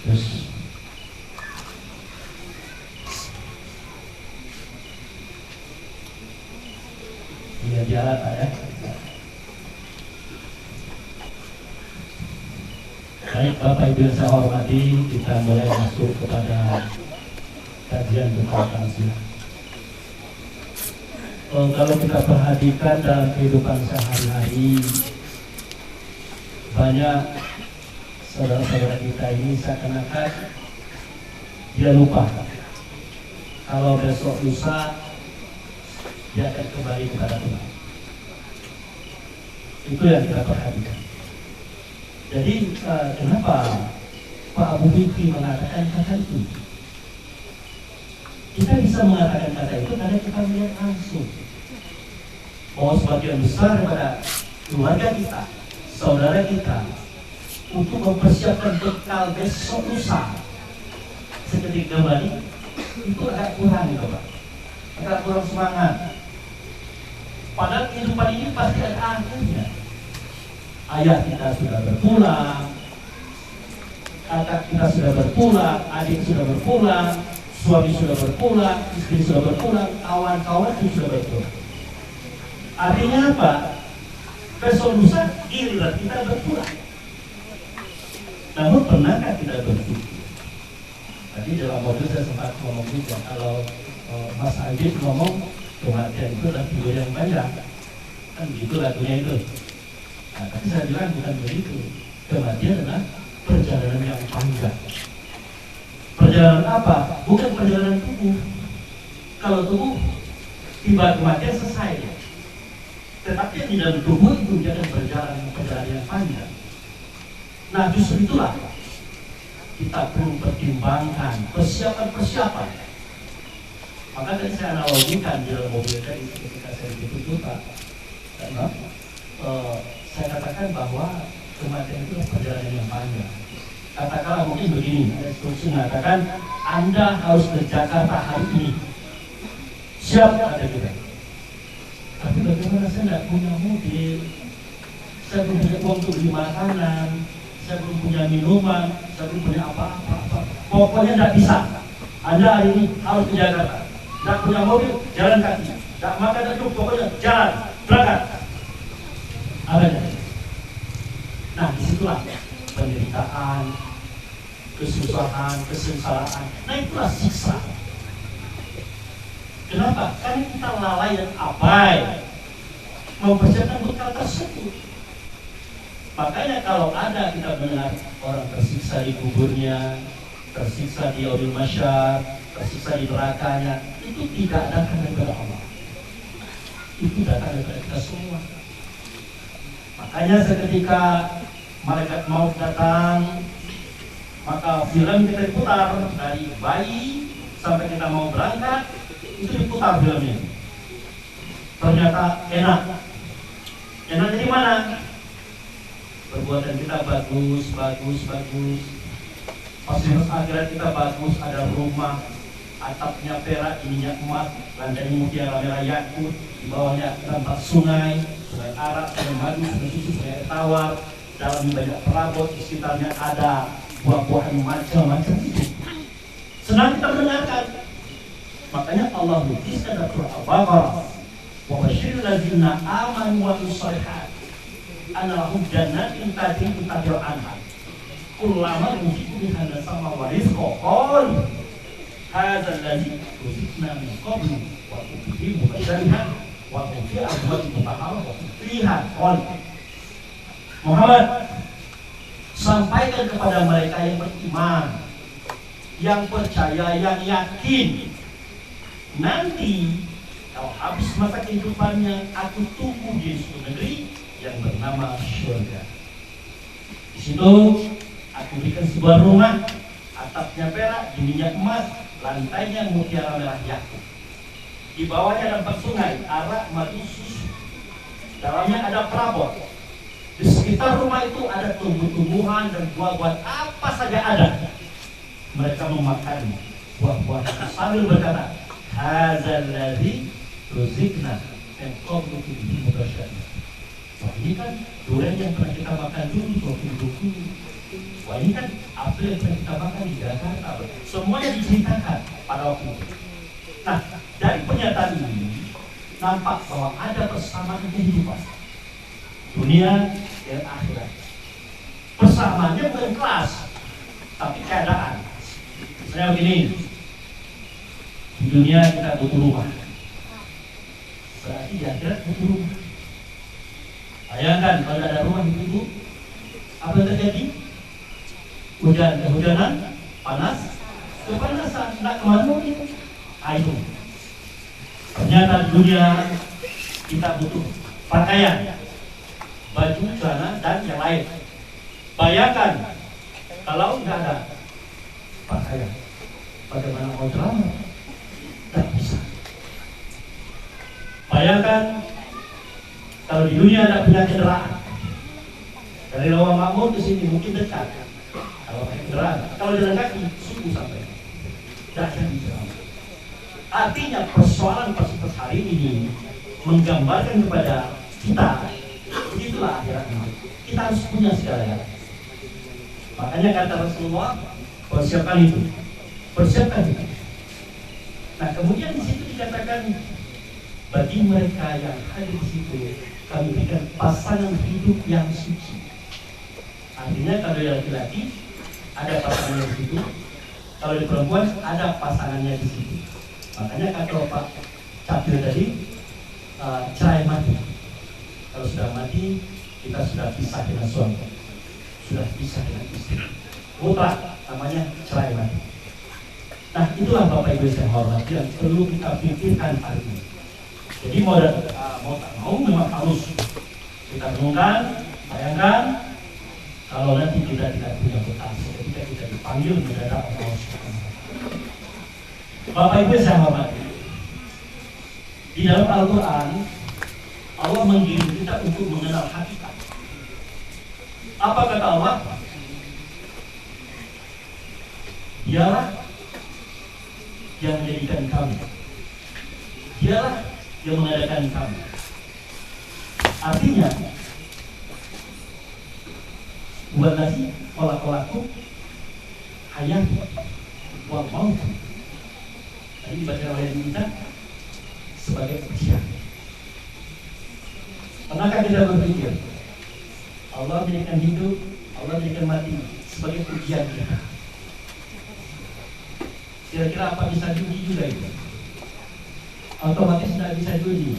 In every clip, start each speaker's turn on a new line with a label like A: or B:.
A: Terus dia jalan ya. Baik Bapak Ibu yang saya hormati, kita mulai masuk kepada kajian tentang takziah. Kalau kita perhatikan dalam kehidupan sehari-hari, banyak saudara-saudara kita ini seakan-akan dia lupa kalau besok lusa dia akan kembali kepada Tuhan. Itu yang kita perhatikan. Jadi kenapa Pak Abu Fikri mengatakan kata itu? Kita bisa mengatakan kata itu karena kita melihat langsung bahwa sebagian besar daripada keluarga kita, saudara kita, untuk mempersiapkan bekal besok lusa seketika kembali itu agak kurang gitu Pak, agak kurang semangat. Padahal kehidupan ini pasti ada akhirnya. Ayah kita sudah berpulang, kakak kita sudah berpulang, adik sudah berpulang, suami sudah berpulang, istri sudah berpulang, kawan-kawan sudah berpulang. Artinya apa? Besok lusa giliran kita berpulang. Namun pernahkah kita berpikir? Tadi dalam mobil saya sempat ngomong juga, kalau Mas Adit ngomong kematian itu adalah tidur yang panjang, kan gitu lagunya itu. Nah, tapi saya bilang bukan begitu. Kematian adalah perjalanan yang panjang. Perjalanan apa? Bukan perjalanan tubuh. Kalau tubuh tiba kematian selesai ya. Tetapi yang di dalam tubuh itu jangan perjalanan yang panjang. Nah justru itulah kita perlu pertimbangkan persiapan. Maka tadi saya analogikan di dalam mobil tadi ketika saya itu Pak, karena saya katakan bahwa kematian itu perjalanan yang panjang. Katakanlah mungkin begini, ada instruksi mengatakan Anda harus ke Jakarta hari ini. Siap ada kita. Tapi bagaimana saya tidak punya mobil, saya belum punya uang untuk beli makanan, saya belum punya minuman, saya belum punya apa-apa. Pokoknya tidak bisa. Anda hari ini harus ke Jakarta. Tidak punya mobil, jalan kaki. Tidak makan dan minum, pokoknya jalan, berangkat. Adanya. Nah disitulah penderitaan, kesusahan, kesengsaraan. Nah itulah siksa. Kenapa? Karena kita lalai dan abai mempersiapkan bekal tersebut. Makanya kalau ada kita mendengar orang tersiksa di kuburnya, tersiksa di yaumil mahsyar, tersiksa di nerakanya, itu tidak datang daripada Allah. Itu datang daripada kita semua. Makanya seketika malaikat maut datang, maka film kita diputar dari bayi sampai kita mau berangkat, itu diputar filmnya. Ternyata enak. Enak dari mana? Perbuatan kita bagus. Fasilitas akhirat kita bagus, ada rumah, atapnya perak, ininya emas, lantainya mutiara merah yakut, di bawahnya tempat sungai Arab, sungai madu, sungai susu, sungai air tawar, dalamnya banyak perabot, di sekitarnya ada buah-buahan macam-macam itu. Senang kita mendengarkan. Makanya Allah lukiskan dalam surah Al-Baqarah, wa basyiril ladzina amanu wa amilus shalihat anna lahum jannatin tajri min tahtiha al-anhar kullama ruziqu minha sama wa rizqa qalu hadza alladzi ruziqna min qablu wa tu'ti mubasyarihan wa tu'ti azwajin mutahharah wa fiha qul Muhammad, sampaikan kepada mereka yang beriman, yang percaya, yang yakin, nanti kalau habis masa kehidupannya aku tunggu di suatu negeri yang bernama surga. Di situ aku berikan sebuah rumah, atapnya perak, dindingnya emas, lantainya mutiara merah yakut. Di bawahnya ada empat sungai, arak, madu, susu. Dalamnya ada perabot. Di sekitar rumah itu ada tumbuh-tumbuhan dan buah-buahan apa saja ada. Mereka memakan buah-buah sambil berkata, hadzal ladzi ruziqna min qablu bihi mubasysyir. Wah, ini kan durian yang pernah kita makan dulu, Wah ini kan apa yang kita makan di Jakarta, semuanya diceritakan pada waktu itu. Nah, dari pernyataan ini nampak bahwa ada persamaan kehidupan dunia dan akhirat. Persamaannya bukan kelas, tapi keadaan. Misalnya begini, di dunia kita butuh rumah, berarti di akhirat butuh rumah. Bayangkan kalau ada rumah ibu, apa yang terjadi? Kehujanan, panas, kepanasan, tidak kemana itu. Itu. Ternyata di dunia kita butuh pakaian, baju, celana, dan yang lain. Bayangkan kalau nggak ada pakaian, bagaimana mau ceramah? Tak bisa. Bayangkan kalau di dunia ada punya kendaraan, dari Rawamangun ke sini mungkin dekat. Kalau pakai kendaraan, kalau jalan kaki subuh sampai. Tidak jadi ceramah. Artinya persoalan pas hari ini menggambarkan kepada kita, begitulah akhirat nanti. Kita harus punya segalanya. Makanya kata Rasulullah, persiapkan itu, persiapkan itu. Nah kemudian di situ dikatakan bagi mereka yang hadir di situ kami berikan pasangan hidup yang suci. Artinya kalau yang laki-laki ada pasangannya di situ, kalau di perempuan ada pasangannya di situ. Makanya kata Pak Capil tadi, cerai mati. Kalau sudah mati, kita sudah pisah dengan suami, sudah pisah dengan istri. Mutlak namanya cerai mati. Nah itulah Bapak Ibu yang hormati yang perlu kita pikirkan hari ini. Jadi mau tak mau memang harus kita renungkan, bayangkan kalau nanti kita tidak punya bekal, ketika kita dipanggil mendadak Allah Subhanahu. Bapak Ibu yang hormati, di dalam Al-Quran Allah mengirim kita untuk mengenal hakikat. Apa kata Allah? Dialah yang menjadikan kamu, dialah yang mengadakan kamu. Artinya wallazi khalaqakum hayat wa maut. Tadi dibaca oleh kita sebagai ujian. Pernahkah kita berpikir Allah menjadikan hidup, Allah menjadikan mati sebagai ujian kita? Kira-kira apa bisa diuji juga itu? Otomatis tidak bisa diuji.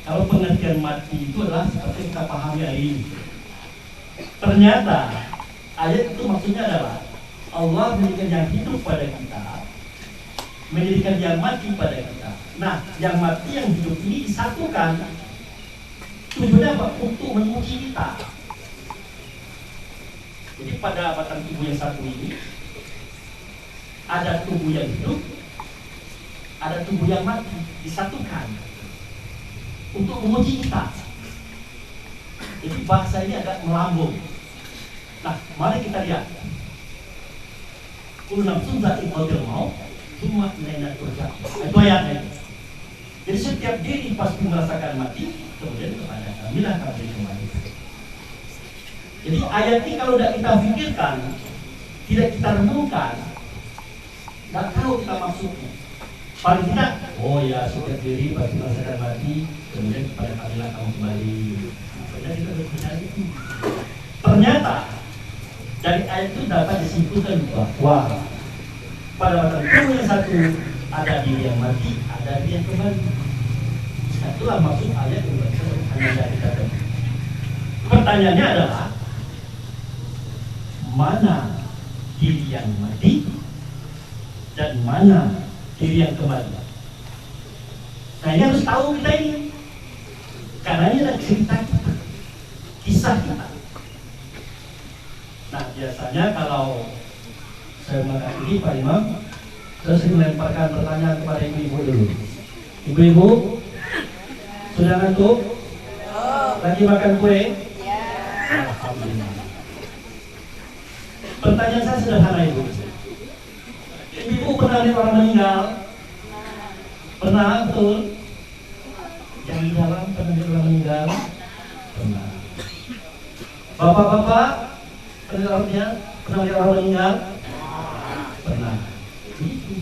A: Kalau pengertian mati itu adalah seperti kita pahami hari ini. Ternyata ayat itu maksudnya adalah Allah menjadikan yang hidup pada kita, menjadikan yang mati pada kita. Nah, yang mati yang hidup ini disatukan. Tujuannya apa? Untuk menguji kita. Jadi pada batang tubuh yang satu ini ada tubuh yang hidup, ada tubuh yang mati, disatukan untuk menguji kita. Jadi bahasa ini agak melambung. Nah, mari kita lihat. Kullu nafsin dha'iqatul maut, tsumma ilaina turja'un. Itu ayatnya. Jadi setiap diri pasti merasakan mati, kemudian kepada kamilah kami kembali. Jadi ayat ini kalau tidak kita pikirkan, tidak kita renungkan, tidak tahu kita maksudnya. Paling tidak, oh ya setiap diri pasti merasakan mati, kemudian kepada kamilah kamu kembali. Nah, kita berbicara itu. Ternyata dari ayat itu dapat disimpulkan bahwa pada batang tubuh yang satu ada diri yang mati, ada diri yang kembali. Nah, itulah maksud ayat yang hanya dari kata. Pertanyaannya adalah mana diri yang mati dan mana diri yang kembali. Nah ini harus tahu kita ini, karena ini adalah cerita kita, kisah kita. Nah biasanya kalau saya menghadiri Pak Imam, saya sering melemparkan pertanyaan kepada ibu-ibu dulu. Ibu-ibu, sudah ngantuk? Lagi makan kue? Alhamdulillah. Pertanyaan saya sederhana ibu. Ibu pernah lihat orang meninggal? Pernah, betul? Yang di dalam pernah lihat orang meninggal? Pernah. Bapak-bapak Pernah lihat orang meninggal? Pernah. Itu.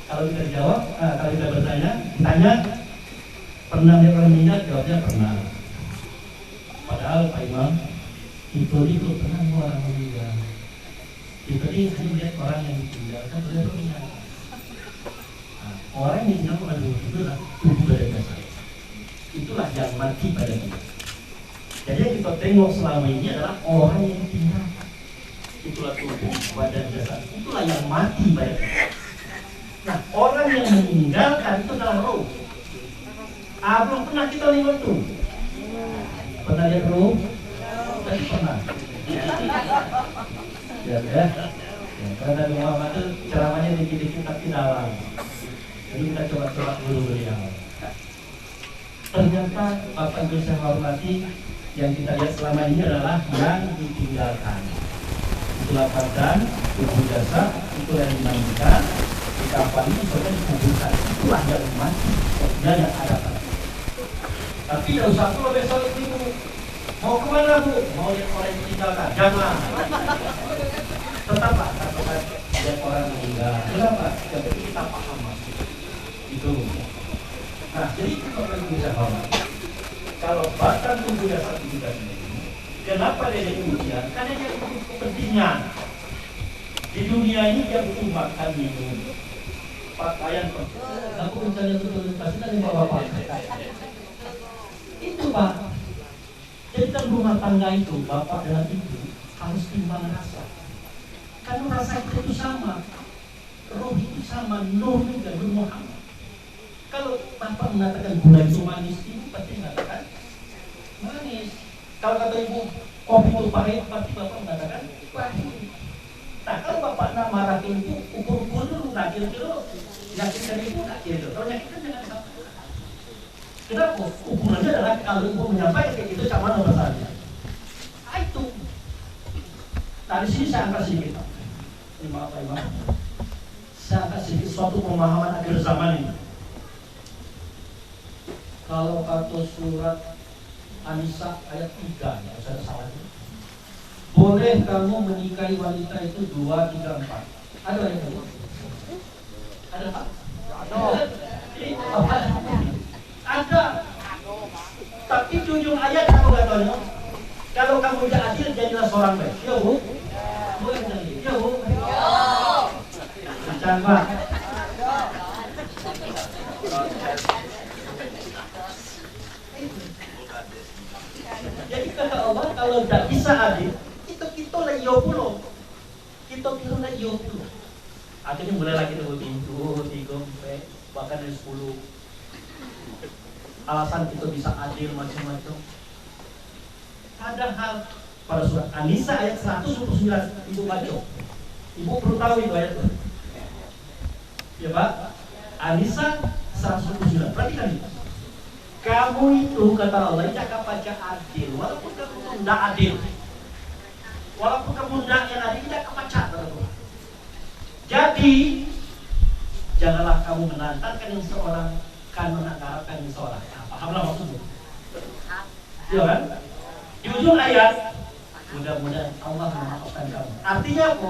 A: Kalau kita jawab, kalau kita ditanya, pernah lihat orang meninggal? Jawabnya pernah. Padahal Pak Imam, itu pernah orang meninggal. Itu hanya lihat orang yang ditinggalkan oleh dunia. Orang yang ditinggalkan oleh dunia itulah tubuh badan jasad. Itulah yang mati pada dia. Jadi yang kita tengok selama ini adalah orang yang ditinggalkan. Itulah tubuh badan jasad. Itulah yang mati pada dia. Nah, orang yang meninggalkan itu adalah roh. Belum pernah kita lihat tuh. Pernah lihat roh? Tadi pernah. Ya. Karena Muhammad itu ceramahnya dikit-dikit tapi dalam. Jadi kita coba dulu beliau. Ternyata Bapak Ibu saya hormati, yang kita lihat selama ini adalah yang ditinggalkan. Itulah badan, tubuh jasad, itulah yang dinamakan di kapal ini sebenarnya dikuburkan. Itulah yang mati dan yang ada. Tapi tidak usah tuh besok itu mau kemana Bu? Mau lihat orang yang ditinggalkan? Jangan. Tetaplah katakan lihat orang meninggal. Kenapa? Yang penting kita paham maksud itu. Nah, jadi Bapak Ibu saya hormati, kalau badan tubuh jasad itu sendiri, kenapa dia demikian? Karena dia butuh kepentingan. Di dunia ini dia butuh makan, minum, pakaian. Aku mencari kasih dari Bapak. Itu Pak. Jadi dalam rumah tangga itu, bapak dan ibu harus timbang rasa. Karena rasa itu sama, roh itu sama, nur juga, Nur Muhammad. Kalau bapak mengatakan gula itu manis, ibu pasti mengatakan manis. Kalau kata ibu kopi itu pahit, pasti bapak mengatakan pahit. Nah, kalau bapak nak marah ibu, ukur-ukur dulu, nah kira-kira yakinkan ibu, nah kira-kira kalau yakinkan jangan sampai. Kenapa? Ukurannya adalah kalau ibu menyampaikan kayak gitu, sama nomor saja. Itu. Nah, di sini saya angkat sedikit. Maaf, Pak Imam. Saya angkat sedikit suatu pemahaman akhir zaman ini. Kalau kata surat An-Nisa ayat 3, ya, saya salah. Boleh kamu menikahi wanita itu 2, 3, 4. Ada yang itu? Ada Pak? Ada. Tapi di ujung ayat kamu katanya, kalau kamu tidak adil jadilah seorang baik. Ya Bu? Boleh jadi. Ya Bu? Bercanda. Jadi kata Allah, kalau tidak bisa adil, kita lagi yopulo. Kita lagi yopulo. Akhirnya mulailah kita berpintu, 3, bahkan dari 10. Alasan kita bisa adil macam-macam. Padahal pada surat An-Nisa ayat 129 ibu baca. Ibu perlu tahu itu ayat itu. Ya Pak, An-Nisa 129. Perhatikan itu. Kamu itu kata Allah jangan baca adil, walaupun kamu tidak adil, walaupun kamu tidak yang adil tidak kebaca. Jadi janganlah kamu menantarkan yang seorang kan menanggarkan yang seorang. Pahamlah maksudnya. Iya kan? Di ujung ayat, mudah-mudahan Allah memaafkan kamu. Artinya apa?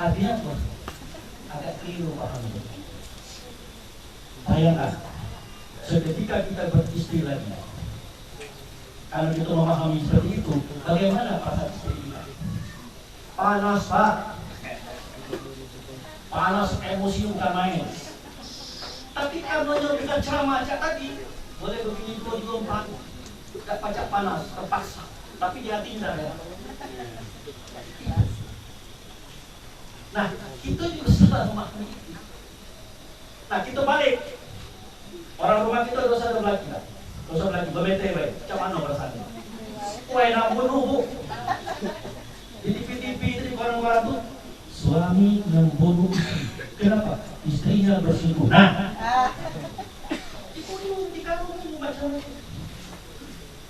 A: Artinya apa? Agak keliru pahamnya. Bayangkan, seketika kita beristri lagi, kalau kita memahami seperti itu, bagaimana perasaan istri kita? Panas Pak, panas, emosi udah main. Tapi karena kita ceramah aja tadi, boleh begini 2, 4, tak pacak panas, terpaksa. Tapi dia tidak ya. Nah, itu juga sudah memahami. Nah, kita balik. Orang rumah kita dosa lagi, bermete baik. Macam mana perasaannya? Wah, nak bunuh Bu. Di TV itu di koran-koran tuh, suami membunuh istri. Kenapa? Istrinya berselingkuh. Nah,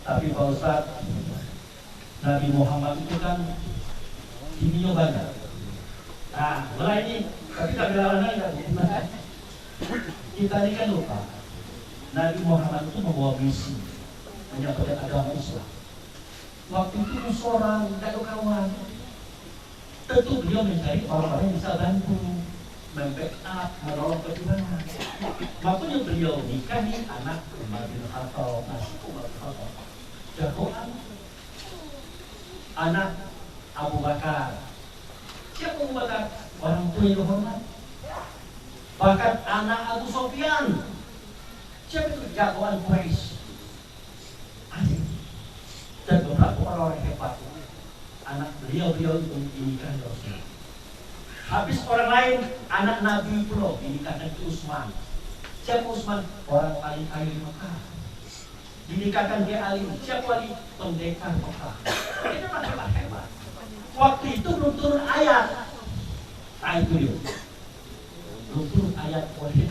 A: tapi Pak Ustaz, Nabi Muhammad itu kan kimia banyak. Nah, mulai ini, tapi tak berlawan lagi. Kita ini kan lupa, Nabi Muhammad itu membawa misi menyampaikan agama Islam. Waktu itu seorang tidak ada kawan. Tentu beliau mencari orang-orang yang bisa bantu, membackup, menolong perjuangan. Makanya beliau nikahi anak Umar bin Khattab, Umar bin Khattab, jagoan, anak Abu Bakar. Siapa Abu Bakar? Orang tua yang hormat. Bahkan anak Abu Sufyan. Siapa itu? Jagoan Quraisy. Dan beberapa orang hebat. Anak beliau itu dinikahi Rasul. Habis orang lain, anak Nabi pula dinikahkan ke Utsman. Siapa Utsman? Orang paling kaya di Mekah. Dinikahkan ke Ali. Siapa Ali? Pendekar Mekah. Itu hebat. Waktu itu belum turun ayat. Nah itu dia. Belum turun ayat wahid.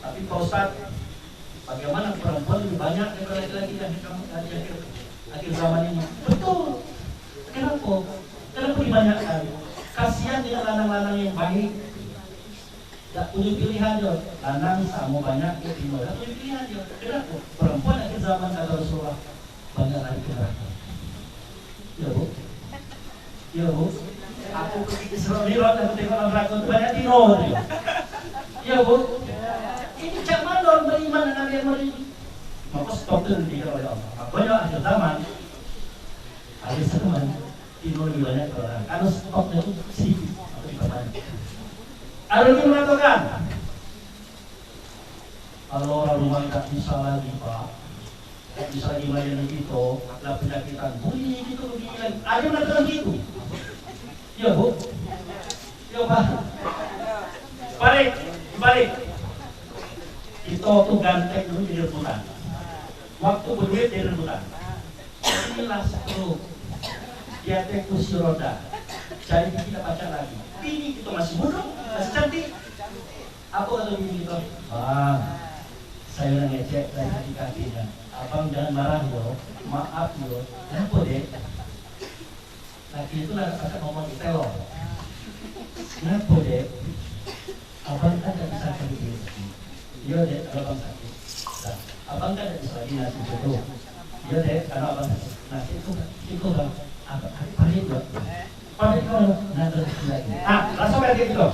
A: Tapi Pak Ustaz, bagaimana perempuan lebih banyak daripada laki-laki yang akhir zaman ini? Betul. Kenapa? Kenapa dibanyakkan? Kasihan dengan lanang-lanang yang baik. Tak punya pilihan dia. Lanang sama banyak dia tidak punya pilihan dia. Kenapa? Perempuan akhir zaman kata Rasulullah banyak lagi ke neraka. Ya bu? Ya bu? Aku pergi ke Isra Mi'raj, aku tengok dalam neraka itu banyak tino dia. Ya bu? Ini cak mana orang beriman dengan yang beriman? Maka stop terhenti oleh Allah. Makanya akhir zaman tino lebih banyak ke orang. Karena stopnya itu sedikit atau diperbanyak. Ada yang mengatakan kalau orang rumah tak bisa lagi Pak, tak bisa lagi melayani kita, ada penyakitan, bunyi gitu begini lagi. Ada yang mengatakan gitu. Ya bu, ya Pak. Balik. Kita tuh ganteng dulu jadi rebutan. Waktu berduit jadi rebutan. Inilah stroke. Dia teh kursi roda. Jadi kita pacar lagi. Ini kita masih muda, masih cantik. Apa kata bini kita? Bang, saya udah ngecek dari kakinya. Abang jangan marah loh, maaf loh. Kenapa dek? Laki itu lah kakak ngomong di telor. Kenapa dek? Abang kan gak bisa pergi dulu. Iya dek, kalau abang sakit. Nah, abang kan gak bisa lagi nasi itu. Iya dek, kalau abang sakit. Nasi itu bang. Apa? Paling dok. Paling kalau nanti lagi. Langsung kayak gitu.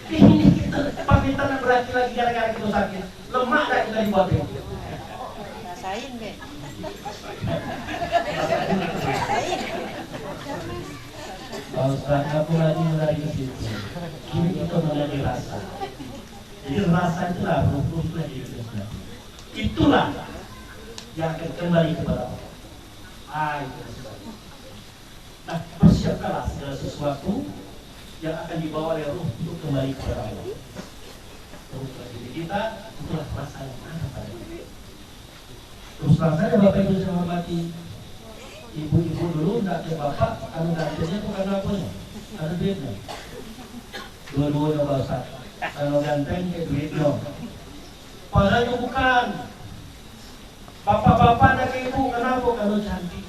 A: Ini kita pamitan berarti lagi gara-gara kita sakit. Lemak dah kita dibuat ini.
B: Rasain deh.
A: Kalau setelah aku lagi mulai ke situ, kini kita mulai dirasa. Jadi rasa itulah ruh lagi kita. Itulah yang akan kembali kepada Allah. Itu. Nah, persiapkanlah segala sesuatu yang akan dibawa oleh ruh untuk kembali kepada Allah. Terus diri kita, itulah rasa yang ada pada kita. Terus rasanya Bapak Ibu saya hormati, ibu-ibu dulu tidak ke bapak, kalau gantengnya itu karena apa? Ada duitnya. Dua-duanya Pak Ustaz. Kalau ganteng ke duitnya. Padahal bukan. Bapak-bapak dan ibu, kenapa kalau cantik?